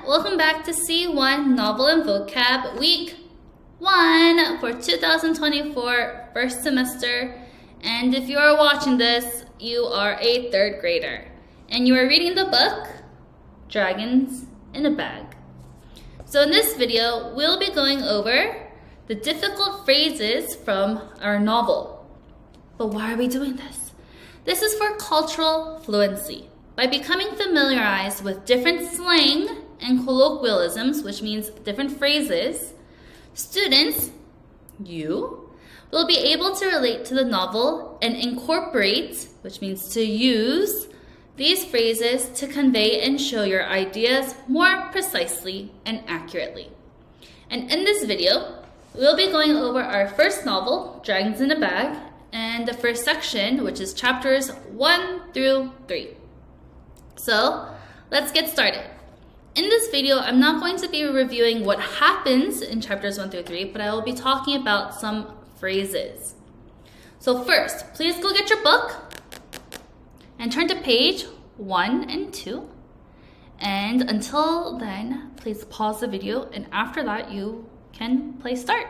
welcome back to C1 Novel and Vocab Week 1 for 2024 first semester. And if you are watching this, you are a third grader. And you are reading the book, Dragons in a Bag. So in this video, we'll be going over the difficult phrases from our novel. But why are we doing this? This is for cultural fluency. By becoming familiarized with different slang and colloquialisms, which means different phrases, students, you, will be able to relate to the novel and incorporate, which means to use, these phrases to convey and show your ideas more precisely and accurately. And in this video, we'll be going over our first novel, Dragons in a Bag, and the first section, which is chapters 1 through 3. So, let's get started. In this video, I'm not going to be reviewing what happens in chapters 1 through 3, but I will be talking about some phrases. So first, please go get your book and turn to page 1 and 2. And until then, please pause the video, and after that, you can play start.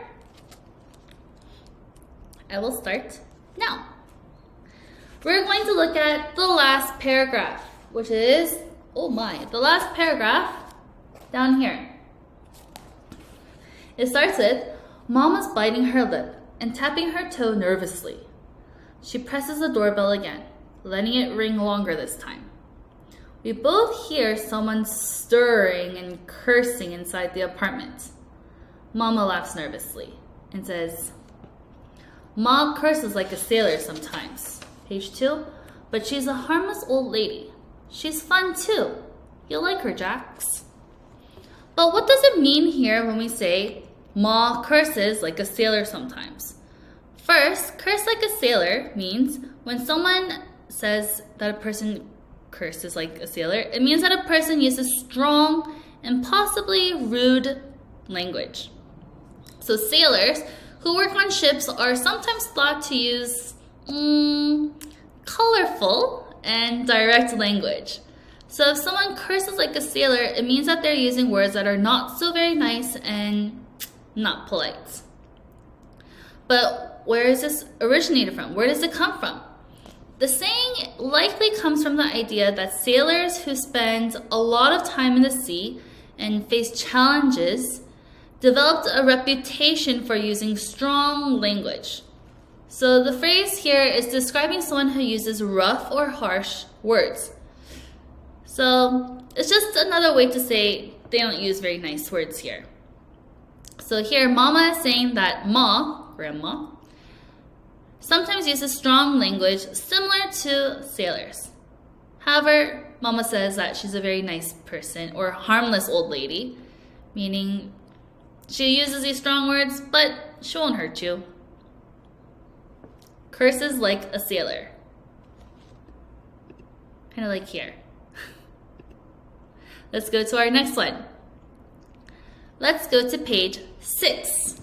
I will start now. We're going to look at the last paragraph, which is, the last paragraph down here. It starts with, Mom is biting her lip and tapping her toe nervously. She presses the doorbell again, letting it ring longer this time. We both hear someone stirring and cursing inside the apartment. Mama laughs nervously and says, Ma curses like a sailor sometimes. Page 2, but she's a harmless old lady. She's fun too. You'll like her, Jax. But what does it mean here when we say, Ma curses like a sailor sometimes? First, curse like a sailor means when someone says that a person curses like a sailor, it means that a person uses strong and possibly rude language. So sailors who work on ships are sometimes thought to use colorful and direct language. So if someone curses like a sailor, it means that they're using words that are not so very nice and not polite. But where is this originated from? Where does it come from? The saying likely comes from the idea that sailors who spend a lot of time in the sea and face challenges developed a reputation for using strong language. So the phrase here is describing someone who uses rough or harsh words. So it's just another way to say they don't use very nice words here. So here Mama is saying that Ma, grandma, sometimes uses strong language similar to sailors. However, Mama says that she's a very nice person or harmless old lady, meaning she uses these strong words, but she won't hurt you. Curses like a sailor. Kind of like here. Let's go to our next one. Let's go to page 6.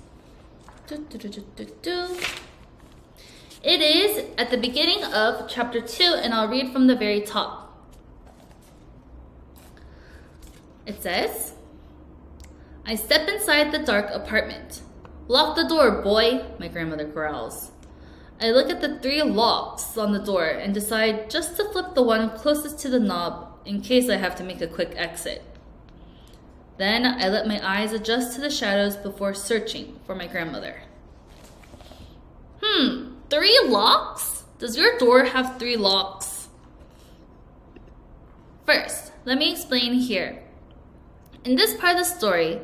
It is at the beginning of chapter 2, and I'll read from the very top. It says, I step inside the dark apartment. Lock the door, boy, my grandmother growls. I look at the 3 locks on the door and decide just to flip the one closest to the knob in case I have to make a quick exit. Then I let my eyes adjust to the shadows before searching for my grandmother. 3 locks? Does your door have 3 locks? First, let me explain here. In this part of the story,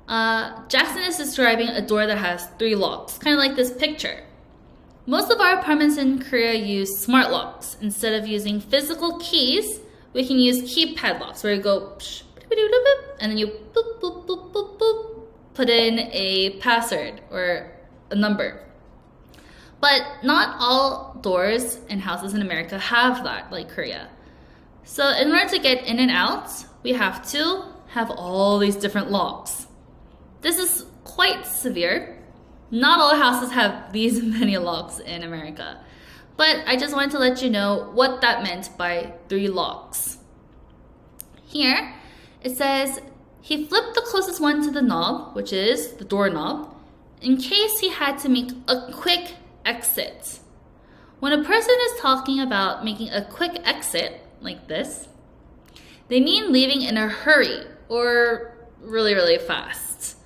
Jackson is describing a door that has 3 locks, kind of like this picture. Most of our apartments in Korea use smart locks. Instead of using physical keys, we can use keypad locks where you go and then you boop, boop, boop, boop, boop, put in a password or a number. But not all doors and houses in America have that, like Korea. So in order to get in and out, we have to have all these different locks. This is quite severe. Not all houses have these many locks in America. But I just wanted to let you know what that meant by 3 locks. Here, It says, he flipped the closest one to the knob, which is the doorknob, in case he had to make a quick exit. When a person is talking about making a quick exit, like this, they mean leaving in a hurry or really, really fast.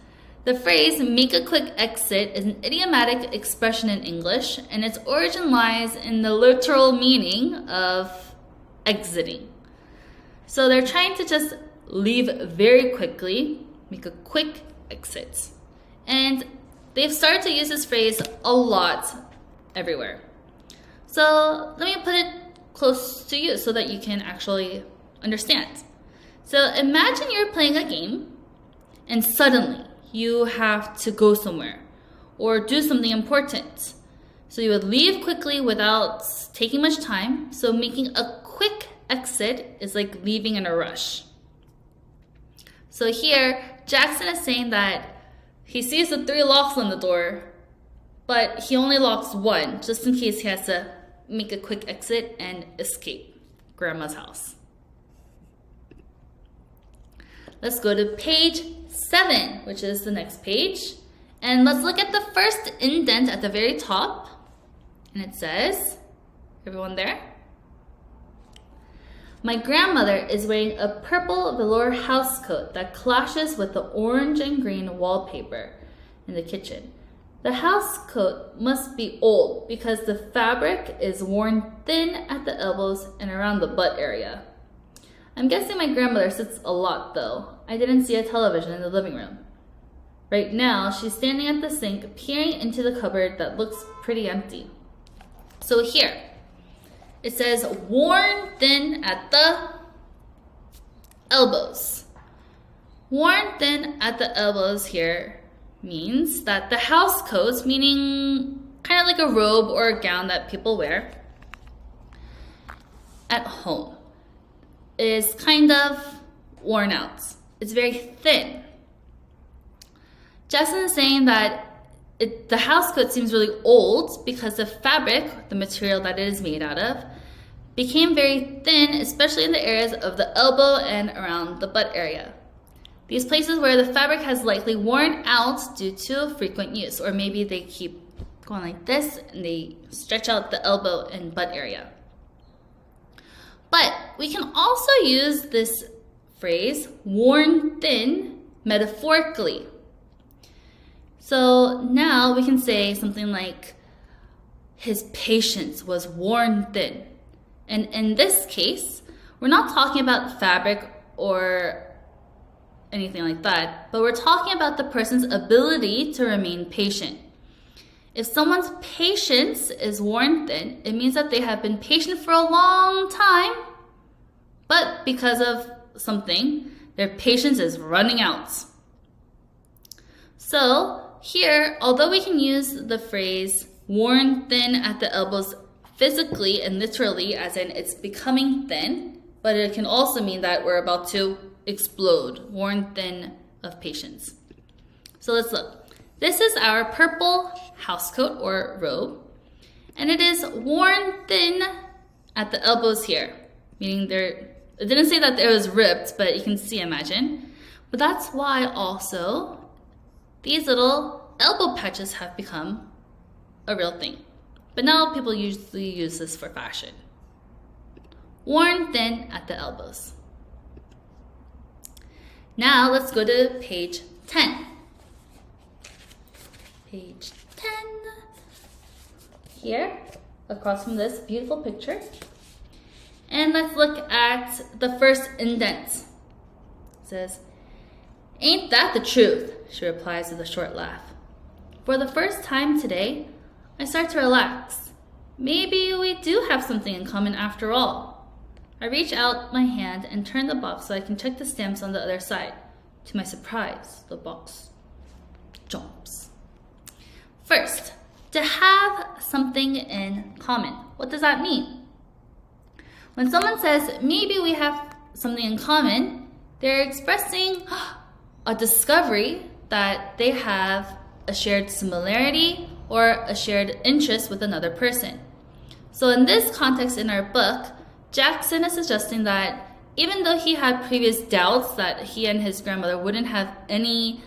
The phrase, make a quick exit, is an idiomatic expression in English, and its origin lies in the literal meaning of exiting. So they're trying to just leave very quickly, make a quick exit. And they've started to use this phrase a lot everywhere. So let me put it close to you so that you can actually understand. So imagine you're playing a game and suddenly you have to go somewhere or do something important. So you would leave quickly without taking much time. So making a quick exit is like leaving in a rush. So here, Jackson is saying that he sees the 3 locks on the door, but he only locks one, just in case he has to make a quick exit and escape Grandma's house. Let's go to page 7, which is the next page. And let's look at the first indent at the very top. And it says, everyone there? My grandmother is wearing a purple velour housecoat that clashes with the orange and green wallpaper in the kitchen. The housecoat must be old because the fabric is worn thin at the elbows and around the butt area. I'm guessing my grandmother sits a lot though. I didn't see a television in the living room. Right now, she's standing at the sink peering into the cupboard that looks pretty empty. So here, it says worn thin at the elbows. Worn thin at the elbows here means that the house coat, meaning kind of like a robe or a gown that people wear at home, is kind of worn out. It's very thin. Jackson is saying that the house coat seems really old because the fabric, the material that it is made out of, became very thin, especially in the areas of the elbow and around the butt area. These places where the fabric has likely worn out due to frequent use, or maybe they keep going like this and they stretch out the elbow and butt area. But we can also use this phrase, worn thin, metaphorically. So now we can say something like, his patience was worn thin. And in this case, we're not talking about fabric or anything like that, but we're talking about the person's ability to remain patient. If someone's patience is worn thin, it means that they have been patient for a long time, but because of something, their patience is running out. So here, although we can use the phrase worn thin at the elbows physically and literally, as in it's becoming thin, but it can also mean that we're about to explode, worn thin of patience. So let's look. This is our purple housecoat or robe, and it is worn thin at the elbows here, meaning it didn't say that it was ripped, but you can see, imagine. But that's why also these little elbow patches have become a real thing. But now people usually use this for fashion. Worn thin at the elbows. Now let's go to page 10. Page 10. Here, across from this beautiful picture. And let's look at the first indent. It says, ain't that the truth? She replies with a short laugh. For the first time today, I start to relax. Maybe we do have something in common after all. I reach out my hand and turn the box so I can check the stamps on the other side. To my surprise, the box jumps. First, to have something in common. What does that mean? When someone says, maybe we have something in common, they're expressing a discovery that they have a shared similarity or a shared interest with another person. So in this context in our book, Jackson is suggesting that even though he had previous doubts that he and his grandmother wouldn't have any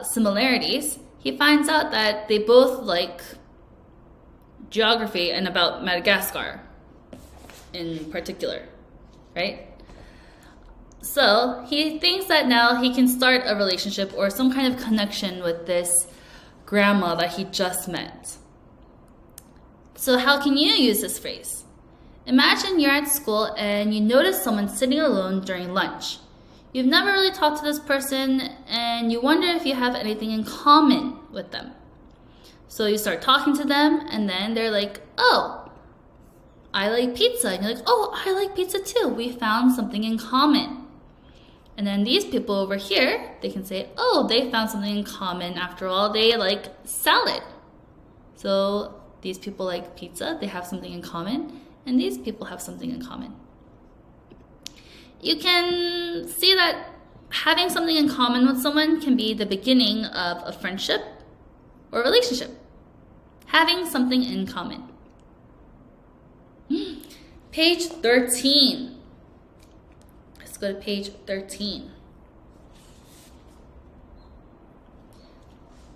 similarities, he finds out that they both like geography and about Madagascar in particular, right? So he thinks that now he can start a relationship or some kind of connection with this grandma that he just met. So how can you use this phrase? Imagine you're at school and you notice someone sitting alone during lunch. You've never really talked to this person and you wonder if you have anything in common with them. So you start talking to them and then they're like, oh, I like pizza. And you're like, oh, I like pizza too. We found something in common. And then these people over here, they can say, oh, they found something in common. After all, they like salad. So these people like pizza, they have something in common. And these people have something in common. You can see that having something in common with someone can be the beginning of a friendship or relationship. Having something in common. Page 13. Let's go to page 13.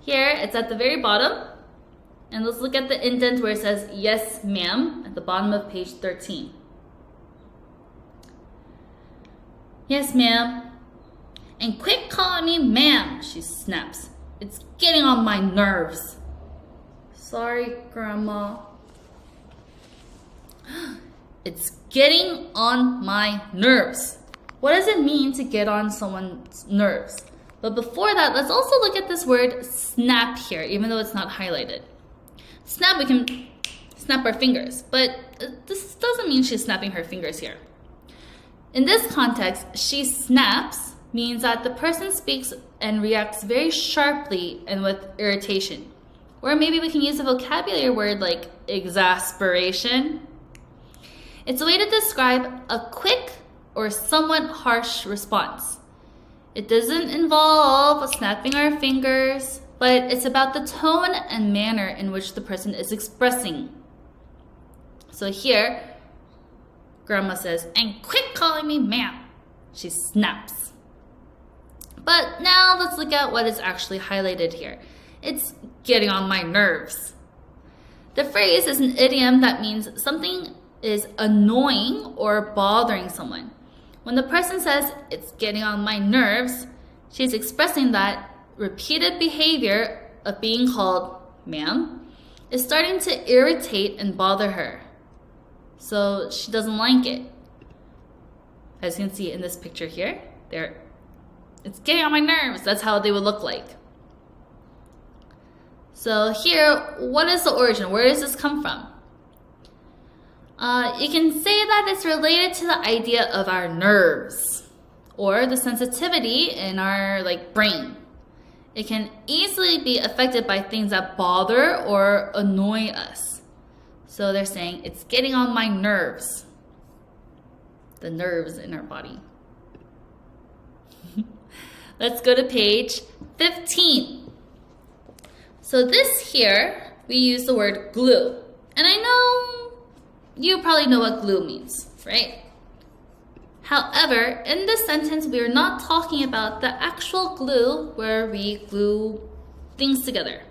Here, it's at the very bottom. And let's look at the indent where it says, yes, ma'am, at the bottom of page 13. Yes, ma'am. And quit calling me ma'am, she snaps. It's getting on my nerves. Sorry, Grandma. It's getting on my nerves. What does it mean to get on someone's nerves? But before that, let's also look at this word snap here, even though it's not highlighted. Snap, we can snap our fingers, but this doesn't mean she's snapping her fingers here. In this context, she snaps means that the person speaks and reacts very sharply and with irritation. Or maybe we can use a vocabulary word like exasperation. It's a way to describe a quick or somewhat harsh response. It doesn't involve snapping our fingers, but it's about the tone and manner in which the person is expressing. So here, Grandma says, and quit calling me ma'am. She snaps. But now let's look at what is actually highlighted here. It's getting on my nerves. The phrase is an idiom that means something is annoying or bothering someone. When the person says, it's getting on my nerves, she's expressing that repeated behavior of being called ma'am is starting to irritate and bother her. So she doesn't like it. As you can see in this picture here, it's getting on my nerves. That's how they would look like. So here, what is the origin? Where does this come from? You can say that it's related to the idea of our nerves or the sensitivity in our brain. It can easily be affected by things that bother or annoy us. So they're saying, it's getting on my nerves. The nerves in our body. Let's go to page 15. So this here, we use the word glue. And I know you probably know what glue means, right? However, in this sentence, we are not talking about the actual glue where we glue things together.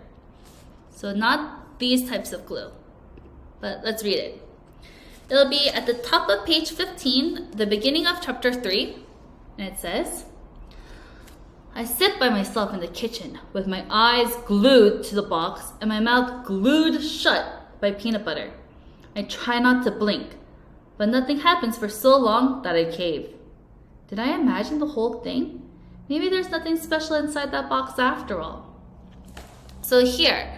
So not these types of glue. But let's read it. It'll be at the top of page 15, the beginning of chapter 3. And it says, I sit by myself in the kitchen with my eyes glued to the box and my mouth glued shut by peanut butter. I try not to blink, but nothing happens for so long that I cave. Did I imagine the whole thing? Maybe there's nothing special inside that box after all. So here,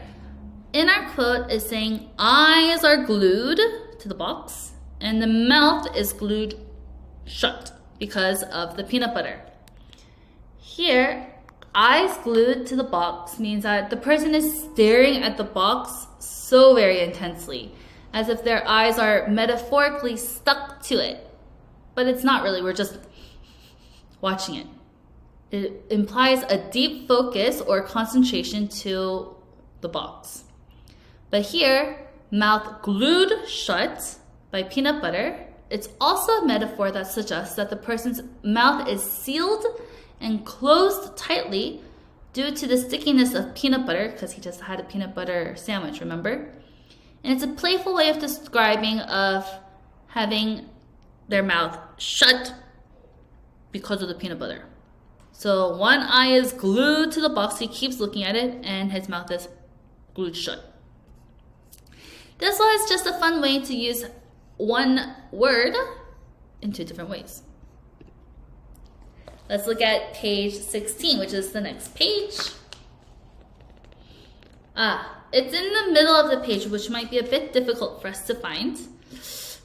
in our quote is saying eyes are glued to the box and the mouth is glued shut because of the peanut butter. Here, eyes glued to the box means that the person is staring at the box so very intensely, as if their eyes are metaphorically stuck to it. But it's not really, we're just watching it. It implies a deep focus or concentration to the box. But here, mouth glued shut by peanut butter it's also a metaphor that suggests that the person's mouth is sealed and closed tightly due to the stickiness of peanut butter, because he just had a peanut butter sandwich, remember? And it's a playful way of describing of having their mouth shut because of the peanut butter. So one eye is glued to the box, he keeps looking at it, and his mouth is glued shut. This was just a fun way to use one word in two different ways. Let's look at page 16, which is the next page. It's in the middle of the page, which might be a bit difficult for us to find.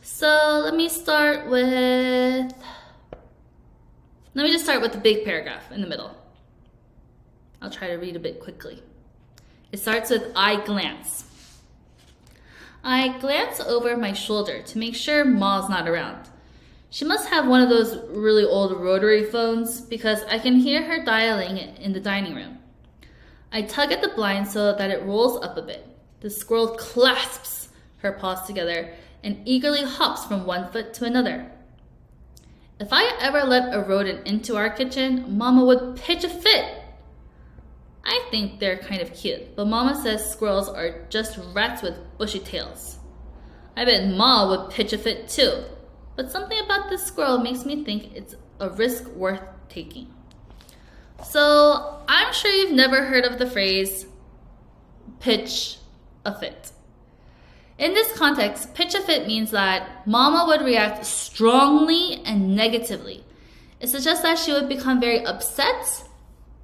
So let me just start with the big paragraph in the middle. I'll try to read a bit quickly. It starts with, I glance. I glance over my shoulder to make sure Ma's not around. She must have one of those really old rotary phones because I can hear her dialing in the dining room. I tug at the blind so that it rolls up a bit. The squirrel clasps her paws together and eagerly hops from one foot to another. If I ever let a rodent into our kitchen, Mama would pitch a fit. I think they're kind of cute, but Mama says squirrels are just rats with bushy tails. I bet Ma would pitch a fit too, but something about this squirrel makes me think it's a risk worth taking. So I'm sure you've never heard of the phrase pitch a fit. In this context, pitch a fit means that Mama would react strongly and negatively. It suggests that she would become very upset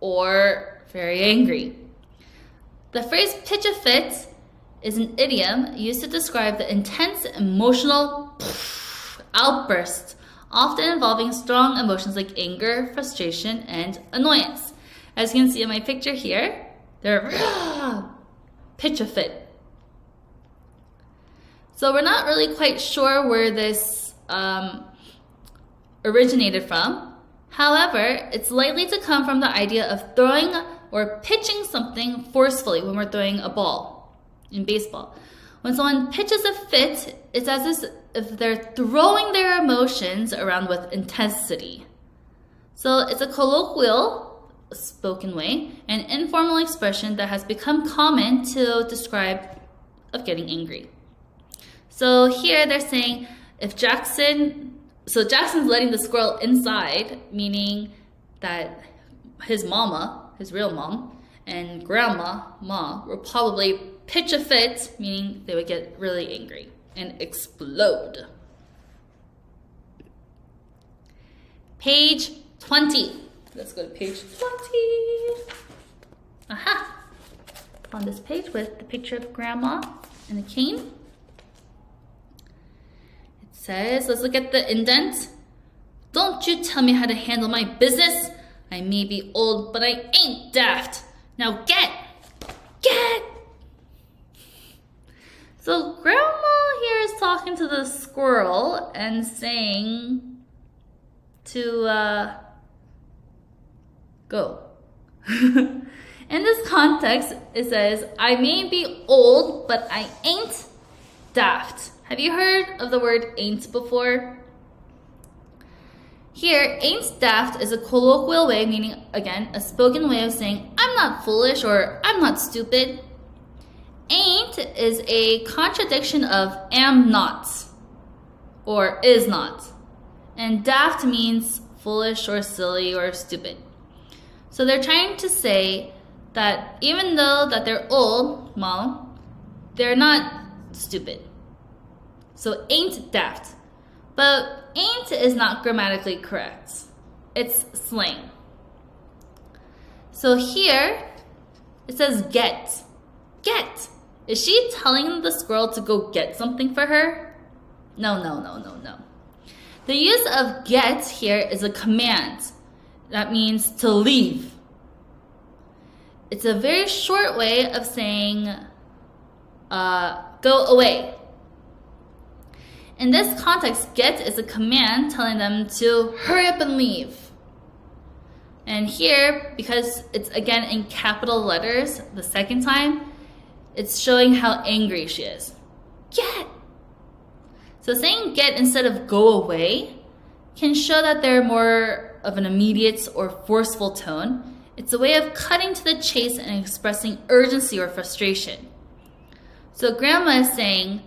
or very angry. The phrase pitch a fit is an idiom used to describe the intense emotional outburst, often involving strong emotions like anger, frustration, and annoyance. As you can see in my picture here, they're pitch a fit. So we're not really quite sure where this originated from. However, it's likely to come from the idea of throwing or pitching something forcefully when we're throwing a ball in baseball. When someone pitches a fit, it's as if they're throwing their emotions around with intensity. So it's a colloquial, spoken way, an informal expression that has become common to describe of getting angry. So here they're saying Jackson's letting the squirrel inside, meaning that his mama, his real mom, and grandma, Ma, will probably pitch a fit, meaning they would get really angry and explode. Page 20. Let's go to page 20. Aha! On this page with the picture of grandma and a cane. It says, let's look at the indent. Don't you tell me how to handle my business. I may be old, but I ain't daft. Now get! So grandma here is talking to the squirrel and saying to go. In this context, it says, I may be old, but I ain't daft. Have you heard of the word ain't before? Here, ain't daft is a colloquial way, meaning, again, a spoken way of saying, I'm not foolish or I'm not stupid. Ain't is a contradiction of am not or is not. And daft means foolish or silly or stupid. So they're trying to say that even though that they're old, Mom, they're not stupid. So ain't daft. But ain't is not grammatically correct. It's slang. So here, it says get. Get. Is she telling the squirrel to go get something for her? No. The use of get here is a command. That means to leave. It's a very short way of saying go away. In this context, get is a command telling them to hurry up and leave. And here, because it's again in capital letters the second time, it's showing how angry she is. Get! So saying get instead of go away can show that they're more of an immediate or forceful tone. It's a way of cutting to the chase and expressing urgency or frustration. So grandma is saying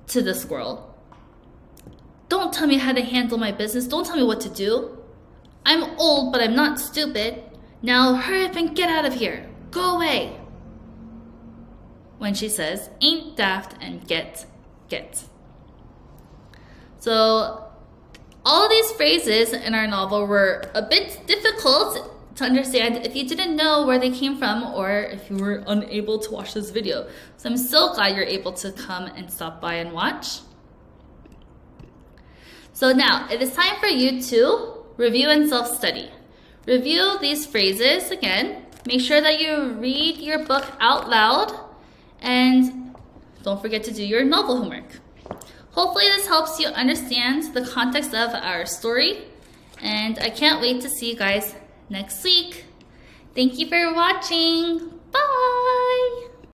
to the squirrel, don't tell me how to handle my business. Don't tell me what to do. I'm old, but I'm not stupid. Now hurry up and get out of here. Go away. When she says, ain't daft and get. So all of these phrases in our novel were a bit difficult to understand if you didn't know where they came from or if you were unable to watch this video. So I'm so glad you're able to come and stop by and watch. So now it is time for you to review and self-study. Review these phrases again. Make sure that you read your book out loud and don't forget to do your novel homework. Hopefully this helps you understand the context of our story, and I can't wait to see you guys next week. Thank you for watching.